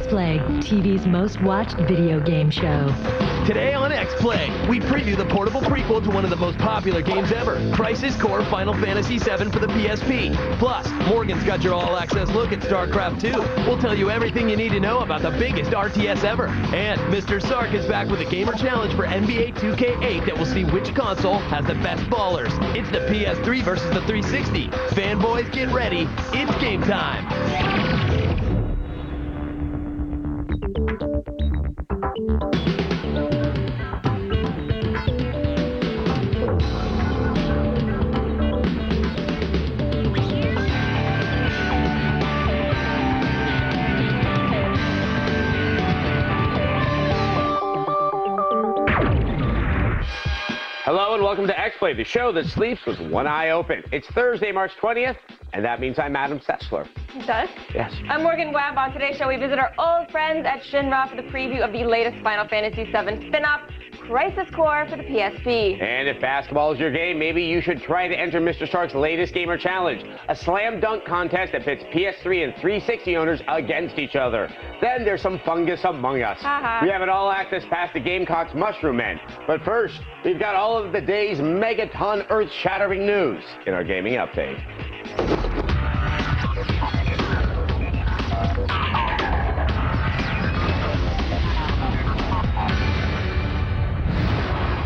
X-Play, TV's most watched video game show. Today on X-Play, we preview the portable prequel to one of the most popular games ever, Crisis Core Final Fantasy VII for the PSP. Plus, Morgan's got your all-access look at StarCraft 2. We'll tell you everything you need to know about the biggest RTS ever. And Mr. Sark is back with a gamer challenge for NBA 2K8 that will see which console has the best ballers. It's the PS3 versus the 360. Fanboys, get ready. It's game time. Hello and welcome to X-Play, the show that sleeps with one eye open. It's Thursday, March 20th, and that means I'm Adam Sessler. It does? Yes. I'm Morgan Webb. On today's show, we visit our old friends at Shinra for the preview of the latest Final Fantasy VII spin-off, Crisis Core for the PSP. And if basketball is your game, maybe you should try to enter Mr. Stark's latest gamer challenge, a slam dunk contest that pits PS3 and 360 owners against each other. Then there's some fungus among us. We have an all-access pass to Gamecock's Mushroom Men. But first, we've got all of the day's megaton earth-shattering news in our gaming update.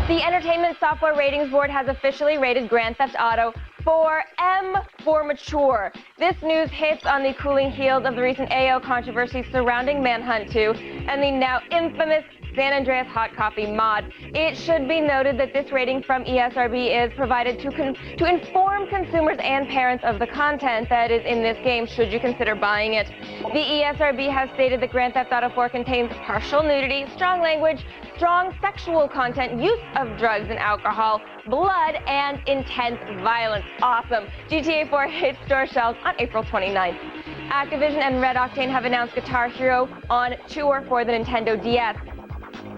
The Entertainment Software Ratings Board has officially rated Grand Theft Auto 4M for mature. This news hits on the cooling heels of the recent AO controversy surrounding Manhunt 2 and the now infamous San Andreas Hot Coffee mod. It should be noted that this rating from ESRB is provided to inform consumers and parents of the content that is in this game should you consider buying it. The ESRB has stated that Grand Theft Auto 4 contains partial nudity, strong language, strong sexual content, use of drugs and alcohol, blood, and intense violence. Awesome. GTA 4 hits store shelves on April 29th. Activision and Red Octane have announced Guitar Hero on tour for the Nintendo DS.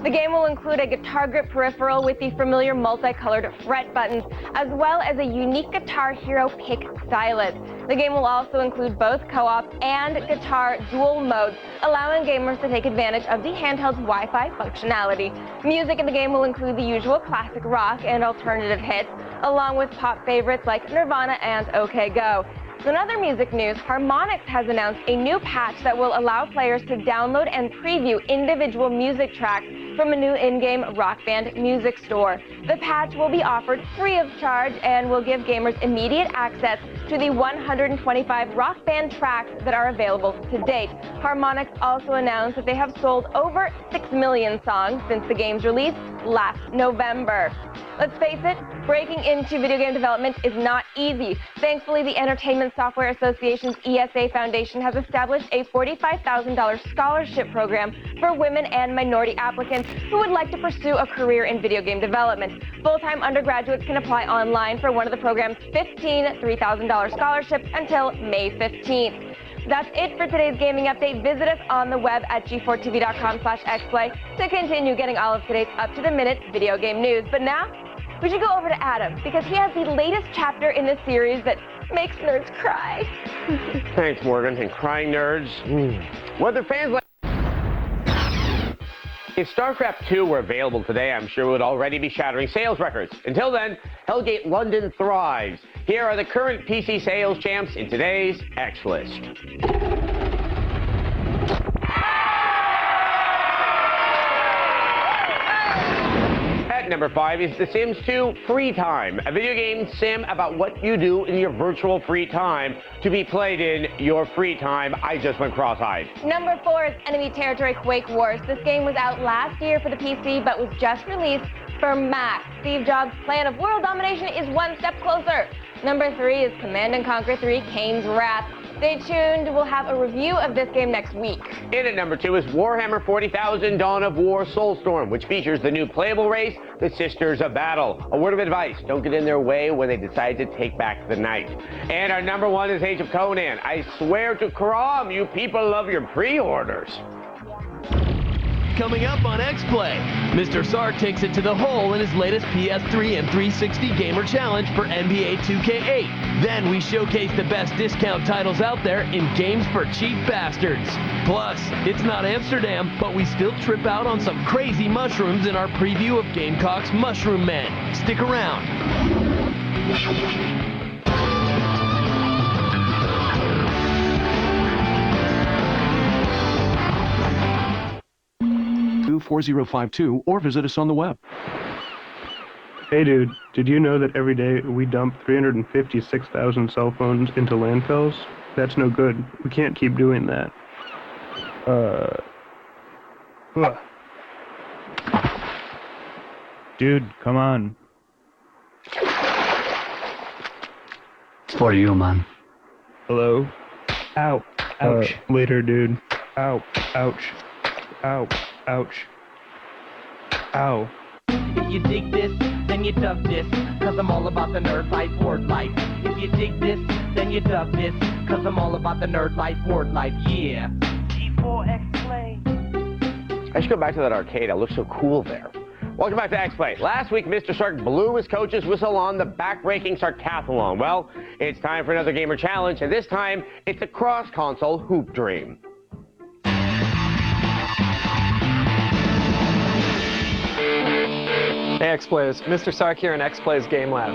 The game will include a guitar grip peripheral with the familiar multicolored fret buttons, as well as a unique Guitar Hero pick stylus. The game will also include both co-op and guitar dual modes, allowing gamers to take advantage of the handheld's Wi-Fi functionality. Music in the game will include the usual classic rock and alternative hits, along with pop favorites like Nirvana and OK Go. In other music news, Harmonix has announced a new patch that will allow players to download and preview individual music tracks from a new in-game Rock Band music store. The patch will be offered free of charge and will give gamers immediate access to the 125 Rock Band tracks that are available to date. Harmonix also announced that they have sold over 6 million songs since the game's release last November. Let's face it, breaking into video game development is not easy. Thankfully, the Entertainment Software Association's ESA Foundation has established a $45,000 scholarship program for women and minority applicants who would like to pursue a career in video game development. Full-time undergraduates can apply online for one of the program's 15 $3,000 scholarships until May 15th. That's it for today's gaming update. Visit us on the web at g4tv.com/xplay to continue getting all of today's up-to-the-minute video game news. But now, we should go over to Adam, because he has the latest chapter in this series that makes nerds cry. Thanks, Morgan. And crying nerds. Whether fans like... If StarCraft 2 were available today, I'm sure it would already be shattering sales records. Until then, Hellgate London thrives. Here are the current PC sales champs in today's X List. At number 5 is The Sims 2 Free Time, a video game sim about what you do in your virtual free time to be played in your free time. I just went cross-eyed. Number 4 is Enemy Territory Quake Wars. This game was out last year for the PC, but was just released for Mac. Steve Jobs' plan of world domination is one step closer. Number 3 is Command & Conquer 3 Kane's Wrath. Stay tuned, we'll have a review of this game next week. In at number 2 is Warhammer 40,000 Dawn of War Soulstorm, which features the new playable race, the Sisters of Battle. A word of advice, don't get in their way when they decide to take back the night. And our number 1 is Age of Conan. I swear to Karam, you people love your pre-orders. coming up on X-Play. Mr. Sark takes it to the hole in his latest PS3 and 360 Gamer Challenge for NBA 2K8. Then we showcase the best discount titles out there in Games for Cheap Bastards. Plus, it's not Amsterdam, but we still trip out on some crazy mushrooms in our preview of Gamecock's Mushroom Men. Stick around. 4052 or visit us on the web. Hey dude, did you know that every day we dump 356,000 cell phones into landfills? That's no good. We can't keep doing that. Dude, come on. It's for you, man. Hello? Ow. Ouch. Later, dude. Ow. Ouch. Ow. Ouch. Ow. If you dig this, then you dub this, cause I'm all about the nerd life, word life. If you dig this, then you dub this, cause I'm all about the nerd life, word life, yeah. G4 X-Play. I should go back to that arcade. It looks so cool there. Welcome back to X-Play. Last week, Mr. Sark blew his coach's whistle on the back-breaking Sarkathlon. Well, it's time for another Gamer Challenge, and this time, it's a cross-console hoop dream. Hey X-Players, Mr. Sark here in X-Play's Game Lab.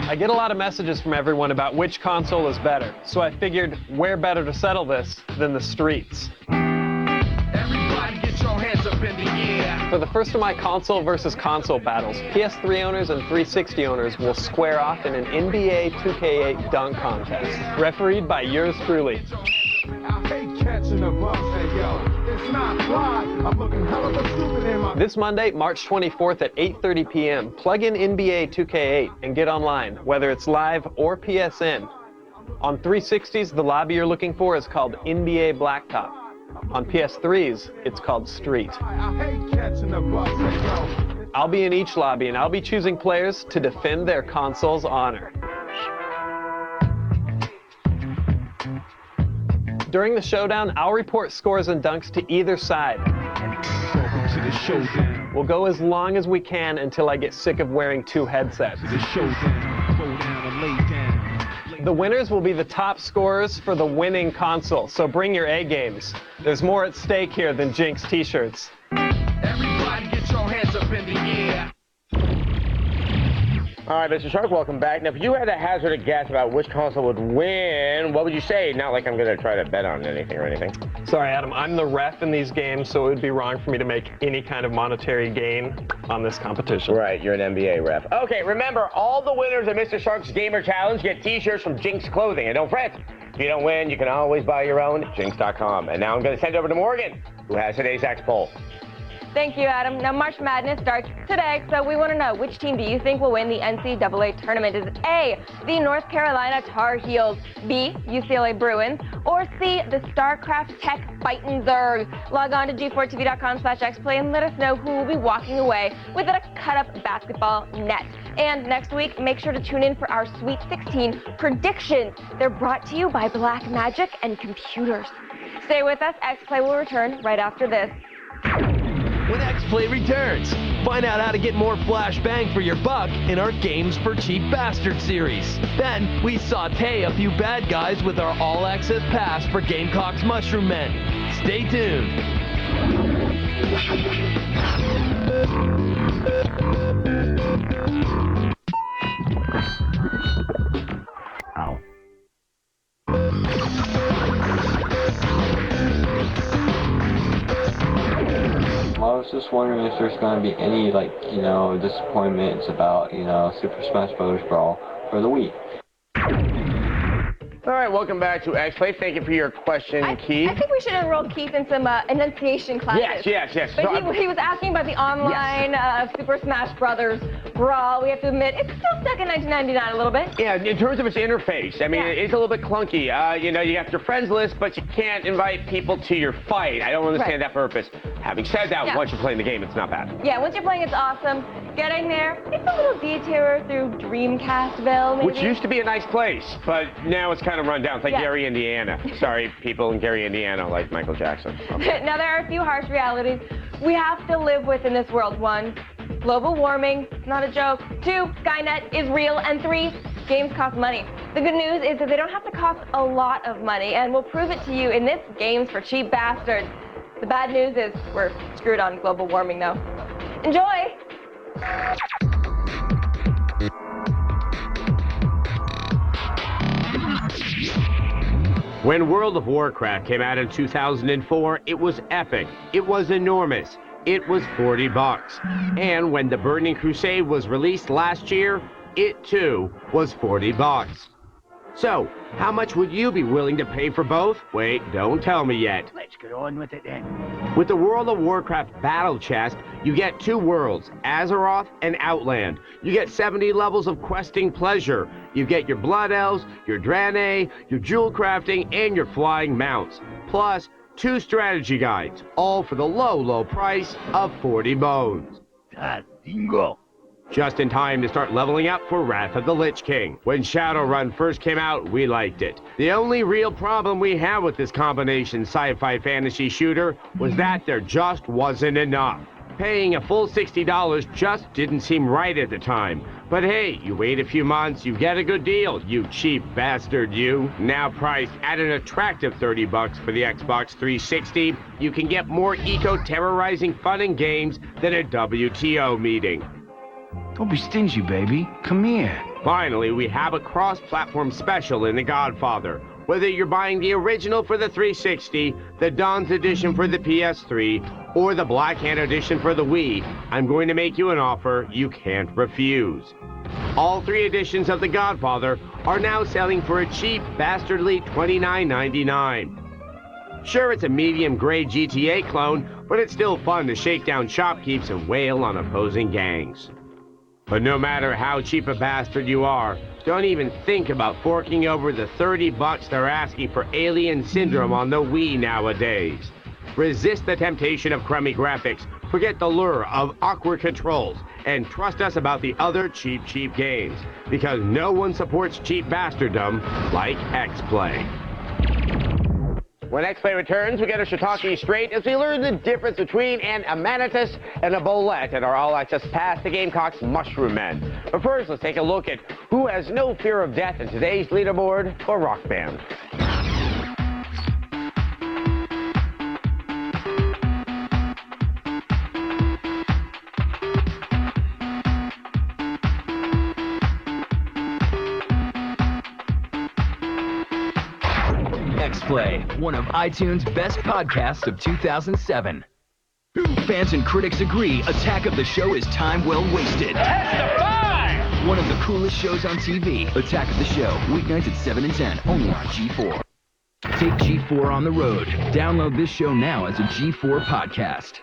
I get a lot of messages from everyone about which console is better, so I figured where better to settle this than the streets. Everybody get your hands up in the air. For the first of my console versus console battles, PS3 owners and 360 owners will square off in an NBA 2K8 dunk contest, refereed by yours truly. I hate catching a bus, hey yo, it's not fly. I'm looking hella stupid in my... This Monday, March 24th at 8:30 p.m., plug in NBA 2K8 and get online, whether it's live or PSN. On 360s, the lobby you're looking for is called NBA Blacktop. On PS3s, it's called Street. I hate catching a bus, hey yo. I'll be in each lobby and I'll be choosing players to defend their console's honor. During the showdown, I'll report scores and dunks to either side. Welcome to the showdown. We'll go as long as we can until I get sick of wearing two headsets. The showdown. Go down and lay down. The winners will be the top scorers for the winning console, so bring your A games. There's more at stake here than Jinx t-shirts. Everybody get your hands up in the air. All right, Mr. Sark, welcome back. Now, if you had to hazard a guess about which console would win, what would you say? Not like I'm going to try to bet on anything or anything. Sorry, Adam, I'm the ref in these games, so it would be wrong for me to make any kind of monetary gain on this competition. Right, you're an NBA ref. Okay, remember, all the winners of Mr. Sark's Gamer Challenge get t-shirts from Jinx Clothing. And don't fret, if you don't win, you can always buy your own at jinx.com. And now I'm going to send it over to Morgan, who has today's X poll. Thank you, Adam. Now, March Madness starts today, so we want to know, which team do you think will win the NCAA tournament? Is it A, the North Carolina Tar Heels, B, UCLA Bruins, or C, the StarCraft Tech Fightins? Log on to g4tv.com/xplay and let us know who will be walking away with a cut-up basketball net. And next week, make sure to tune in for our Sweet 16 predictions. They're brought to you by Black Magic and Computers. Stay with us. X-Play will return right after this. When X-Play returns, find out how to get more flash bang for your buck in our Games for Cheap Bastard series. Then, we saute a few bad guys with our all-access pass for Gamecock's Mushroom Men. Stay tuned. Ow. I was just wondering if there's going to be any, disappointments about, Super Smash Bros. Brawl for the Wii. All right, welcome back to X-Play. Thank you for your question, Keith. I think we should enroll Keith in some enunciation classes. Yes. But he was asking about the online Super Smash Brothers Brawl. We have to admit, it's still stuck in 1999 a little bit. Yeah, in terms of its interface, I mean, it's a little bit clunky. You have your friends list, but you can't invite people to your fight. I don't understand that purpose. having said that, Yeah. once you're playing the game, it's not bad. Yeah, once you're playing, it's awesome. Getting there, it's a little detour through Dreamcastville, maybe. Which used to be a nice place, but now it's kind of run down. It's like Yeah. Gary, Indiana. Sorry, people in Gary, Indiana, like Michael Jackson. Now, there are a few harsh realities we have to live with in this world. 1, global warming, not a joke. 2, Skynet is real. And 3, games cost money. The good news is that they don't have to cost a lot of money, and we'll prove it to you in this Games for Cheap Bastards. The bad news is we're screwed on global warming, though. Enjoy! When World of Warcraft came out in 2004, it was epic. It was enormous. It was $40. And when The Burning Crusade was released last year, it too was $40. So, how much would you be willing to pay for both? Wait, don't tell me yet. Let's get on with it then. With the World of Warcraft Battle Chest, you get 2 worlds, Azeroth and Outland. You get 70 levels of questing pleasure. You get your Blood Elves, your Draenei, your jewel crafting, and your flying mounts. Plus, 2 strategy guides, all for the low, low price of 40 bones. Bingo. Just in time to start leveling up for Wrath of the Lich King. When Shadowrun first came out, we liked it. The only real problem we had with this combination sci-fi fantasy shooter was that there just wasn't enough. Paying a full $60 just didn't seem right at the time. But hey, you wait a few months, you get a good deal, you cheap bastard, you. Now priced at an attractive $30 for the Xbox 360, you can get more eco-terrorizing fun and games than a WTO meeting. Don't be stingy, baby. Come here. Finally, we have a cross-platform special in The Godfather. Whether you're buying the original for the 360, the Dawn's Edition for the PS3, or the Black Hand Edition for the Wii, I'm going to make you an offer you can't refuse. All 3 editions of The Godfather are now selling for a cheap, bastardly $29.99. Sure, it's a medium-grade GTA clone, but it's still fun to shake down shopkeepers and wail on opposing gangs. But no matter how cheap a bastard you are, don't even think about forking over the $30 they're asking for Alien Syndrome on the Wii nowadays. Resist the temptation of crummy graphics, forget the lure of awkward controls, and trust us about the other cheap games, because no one supports cheap bastarddom like X-Play. When X-Play returns, we get our shiitake straight as we learn the difference between an amanitas and a bolette in our all-access pass to Gamecock's Mushroom Men. But first, let's take a look at who has no fear of death in today's leaderboard for Rock Band. X-Play, one of iTunes' best podcasts of 2007. Fans and critics agree Attack of the Show is time well wasted. One of the coolest shows on TV. Attack of the Show, weeknights at 7 and 10, only on G4. Take G4 on the road. Download this show now as a G4 podcast.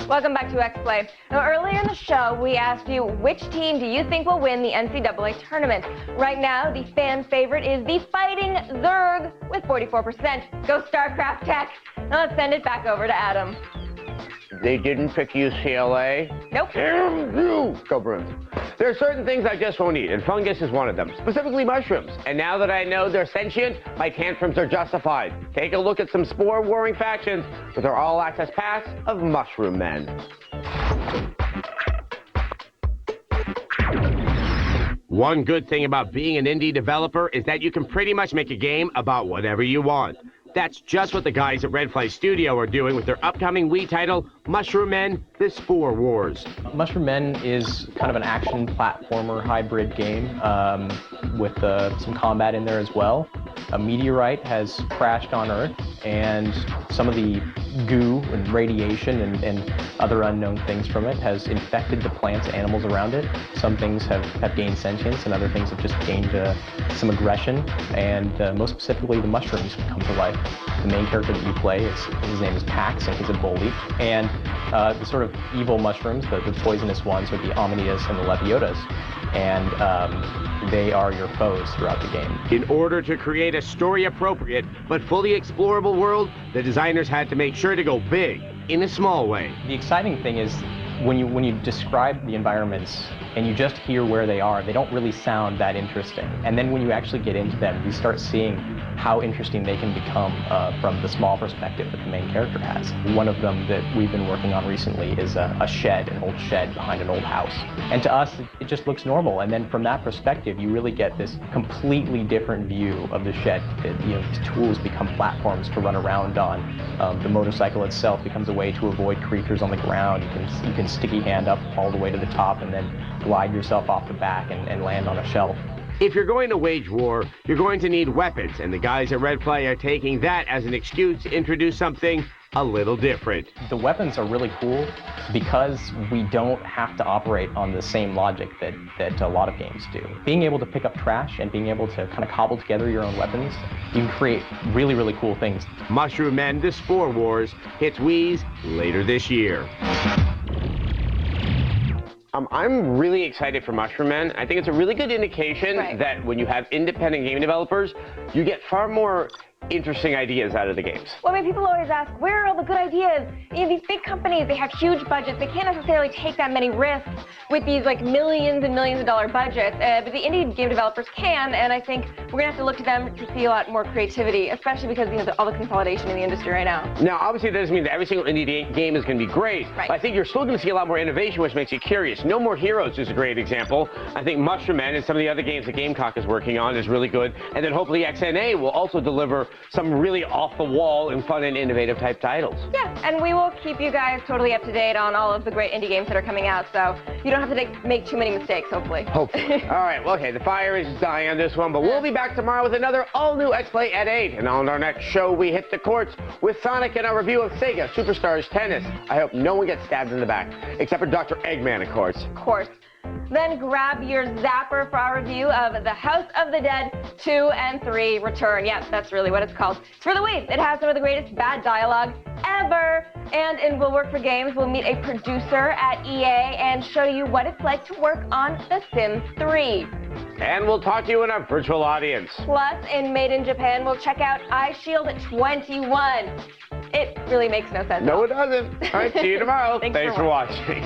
Welcome back to X-Play. Now, earlier in the show, we asked you, which team do you think will win the NCAA tournament? Right now, the fan favorite is the Fighting Zerg with 44%. Go StarCraft Tech. Now let's send it back over to Adam. They didn't pick UCLA? Nope. Damn you! Go Bruins. There are certain things I just won't eat, and fungus is one of them, specifically mushrooms. And now that I know they're sentient, my tantrums are justified. Take a look at some spore-warring factions with our all-access pass of Mushroom Men. One good thing about being an indie developer is that you can pretty much make a game about whatever you want. That's just what the guys at Redfly Studio are doing with their upcoming Wii title, Mushroom Men: The Spore Wars. Mushroom Men is kind of an action platformer hybrid game with some combat in there as well. A meteorite has crashed on Earth, and some of the goo and radiation and other unknown things from it has infected the plants and animals around it. Some things have gained sentience, and other things have just gained some aggression, and most specifically the mushrooms come to life. The main character that you play, his name is Pax, and he's a bully. And the sort of evil mushrooms, the poisonous ones, are the Amanitas and the Lepiotas, and they are your foes throughout the game. In order to create a story-appropriate but fully explorable world, the designers had to make sure to go big in a small way. The exciting thing is when you describe the environments and you just hear where they are, they don't really sound that interesting. And then when you actually get into them, you start seeing how interesting they can become from the small perspective that the main character has. One of them that we've been working on recently is a shed, an old shed behind an old house. And to us, it just looks normal. And then from that perspective, you really get this completely different view of the shed. These tools become platforms to run around on. The motorcycle itself becomes a way to avoid creatures on the ground. You can sticky hand up all the way to the top and then glide yourself off the back and land on a shelf. If you're going to wage war, you're going to need weapons, and the guys at Red Flag are taking that as an excuse to introduce something a little different. The weapons are really cool because we don't have to operate on the same logic that a lot of games do. Being able to pick up trash and being able to kind of cobble together your own weapons, you can create really, really cool things. Mushroom Men: The Spore Wars hits Wii's later this year. I'm really excited for Mushroom Men. I think it's a really good indication that when you have independent game developers, you get far more interesting ideas out of the games. Well, I mean, people always ask, where are all the good ideas? These big companies, they have huge budgets. They can't necessarily take that many risks with these like millions and millions of dollar budgets. But the indie game developers can, and I think we're gonna have to look to them to see a lot more creativity, especially because all the consolidation in the industry right now. Now, obviously, that doesn't mean that every single indie game is going to be great. But I think you're still going to see a lot more innovation, which makes you curious. No More Heroes is a great example. I think Mushroom Men and some of the other games that Gamecock is working on is really good. And then hopefully XNA will also deliver some really off-the-wall and fun and innovative type titles. Yeah, and we will keep you guys totally up to date on all of the great indie games that are coming out, so you don't have to make too many mistakes, hopefully. Hopefully. All right, well, okay, the fire is dying on this one, but we'll be back tomorrow with another all-new X-Play at 8. And on our next show, we hit the courts with Sonic and our review of Sega Superstars Tennis. I hope no one gets stabbed in the back, except for Dr. Eggman, of course. Of course. Then grab your zapper for our review of The House of the Dead 2 and 3 Return. Yeah, that's really what it's called. It's for the Wii. It has some of the greatest bad dialogue ever. And in Will Work for Games, we'll meet a producer at EA and show you what it's like to work on The Sims 3. And we'll talk to you in our virtual audience. Plus, in Made in Japan, we'll check out iShield 21. It really makes no sense. No, it doesn't. All right, see you tomorrow. Thanks for watching.